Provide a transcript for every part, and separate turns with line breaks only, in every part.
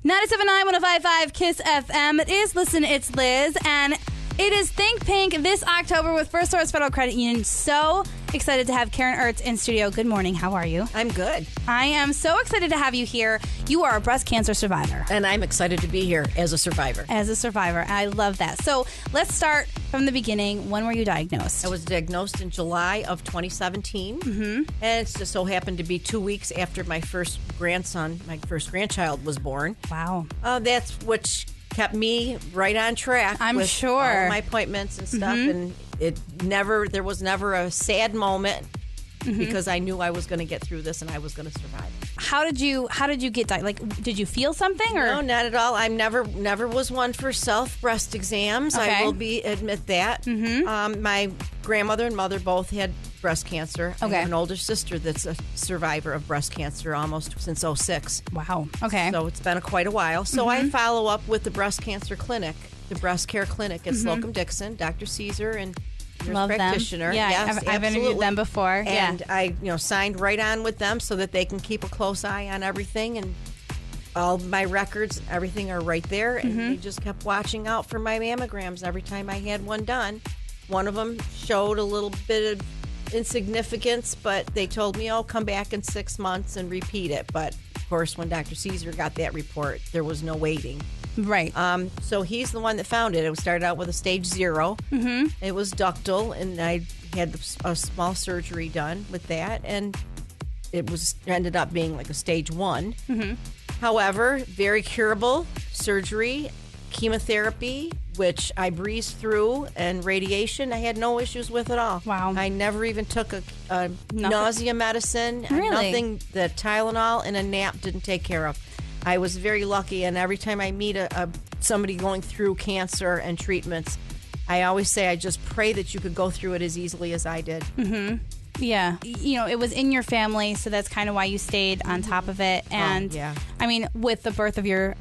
97.9, 105.5 KISS FM. It is Listen, It's Liz, and it is Think Pink this October with First Source Federal Credit Union. So excited to have Karyn Urtz in studio. Good morning. How are you?
I'm good.
I am so excited to have you here. You are a breast cancer survivor.
And I'm excited to be here as a survivor.
As a survivor. I love that. So let's start from the beginning. When were you diagnosed?
I was diagnosed in July of 2017.
Mm-hmm.
And it just so happened to be 2 weeks after my first grandchild was born.
Wow.
That's which kept me right on track.
I'm
with
sure.
all my appointments and stuff. Mm-hmm. And there was never a sad moment because I knew I was going to get through this and I was going to survive.
How did you get diagnosed? Like, did you feel something? Or?
No, not at all. I never was one for self breast exams.
Okay.
I will admit that.
Mm-hmm.
My grandmother and mother both had breast cancer.
Okay.
I have an older sister that's a survivor of breast cancer almost since 2006.
Wow. Okay.
So it's been quite a while. So I follow up with the breast cancer clinic, the breast care clinic at Slocum Dixon, Dr. Caesar and nurse
Love
practitioner.
Them. Yeah,
yes,
I've interviewed them before.
And
yeah.
I signed right on with them so that they can keep a close eye on everything, and all my records, everything are right there. And they just kept watching out for my mammograms every time I had one done. One of them showed a little bit of insignificance, but they told me, come back in 6 months and repeat it. But of course, when Dr. Caesar got that report, there was no waiting.
Right.
So he's the one that found it. It started out with a stage 0. Mm-hmm. It was ductal, and I had a small surgery done with that, and it ended up being like a stage 1. Mm-hmm. However, very curable surgery, chemotherapy, which I breezed through, and radiation, I had no issues with at all.
Wow.
I never even took a nausea medicine.
Really?
Nothing that Tylenol and a nap didn't take care of. I was very lucky, and every time I meet somebody going through cancer and treatments, I always say I just pray that you could go through it as easily as I did.
Mm-hmm. Yeah. It was in your family, so that's kind of why you stayed on top of it. And, I mean, with the birth of your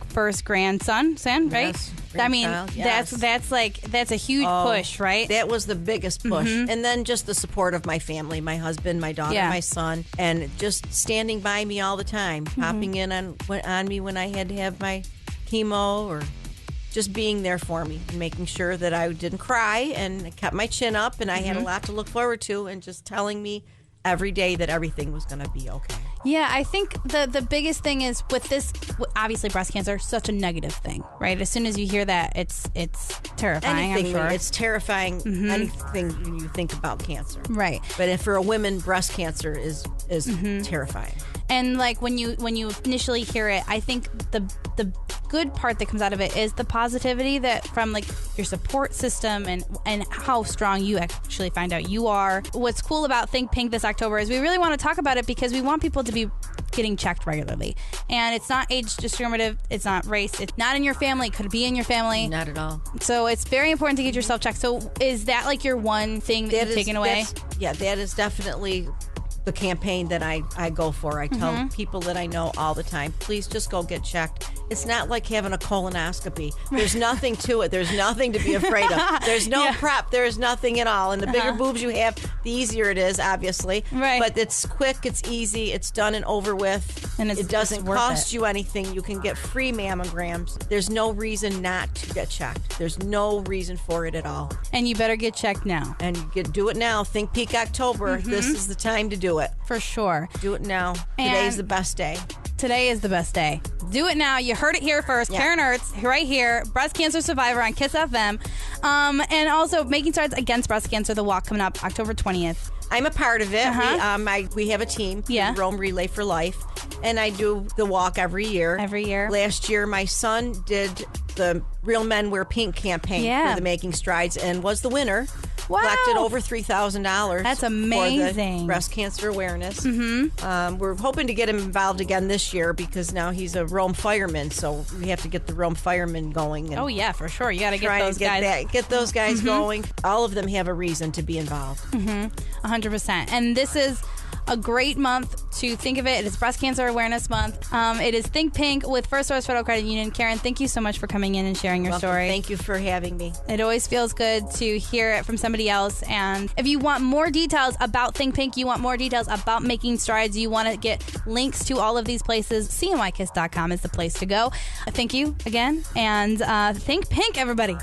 first grandson, right?
Yes,
I mean,
yes.
that's a huge push, right?
That was the biggest push. And then just the support of my family, my husband, my daughter, my son, and just standing by me all the time, popping in on me when I had to have my chemo, or just being there for me and making sure that I didn't cry and I kept my chin up, and I had a lot to look forward to, and just telling me every day that everything was going to be okay.
Yeah, I think the biggest thing is with this, obviously breast cancer, such a negative thing, right? As soon as you hear that, it's terrifying, I'm sure.
It's terrifying, anything you think about cancer.
Right.
But for a woman, breast cancer is terrifying.
And like when you initially hear it, I think the good part that comes out of it is the positivity that from like your support system and how strong you actually find out you are. What's cool about Think Pink this October is we really want to talk about it because we want people to be getting checked regularly. And it's not age discriminative, it's not race, it's not in your family, it could be in your family.
Not at all.
So it's very important to get yourself checked. So is that like your one thing that you've taken away?
That is definitely the campaign that I go for. I tell people that I know all the time, please just go get checked. It's not like having a colonoscopy. There's nothing to it. There's nothing to be afraid of. There's no prep. There's nothing at all. And the bigger boobs you have, the easier it is, obviously.
Right.
But it's quick, it's easy, it's done and over with.
And
it doesn't cost you anything. You can get free mammograms. There's no reason not to get checked. There's no reason for it at all.
And you better get checked now.
And do it now. Think Peak October. This is the time to do it.
For sure.
Do it now. Today's the best day.
Today is the best day. Do it now. You heard it here first. Karyn Urtz, right here, breast cancer survivor on KISS FM. And also Making Strides Against Breast Cancer, the walk coming up October 20th.
I'm a part of it. We have a team, Rome Relay for Life, and I do the walk every year.
Every year.
Last year, my son did the Real Men Wear Pink campaign for the Making Strides and was the winner.
Wow.
Collected over $3,000.
That's amazing.
For the breast cancer awareness. We're hoping to get him involved again this year because now he's a Rome fireman, so we have to get the Rome firemen going.
And for sure. You got to get those guys.
Get those guys going. All of them have a reason to be involved.
100%. And this is a great month to think of it. It is Breast Cancer Awareness Month. It is Think Pink with First Source Federal Credit Union. Karyn, thank you so much for coming in and sharing your story.
Thank you for having me.
It always feels good to hear it from somebody else. And if you want more details about Think Pink, you want more details about Making Strides, you want to get links to all of these places, cnykiss.com is the place to go. Thank you again. And think pink, everybody.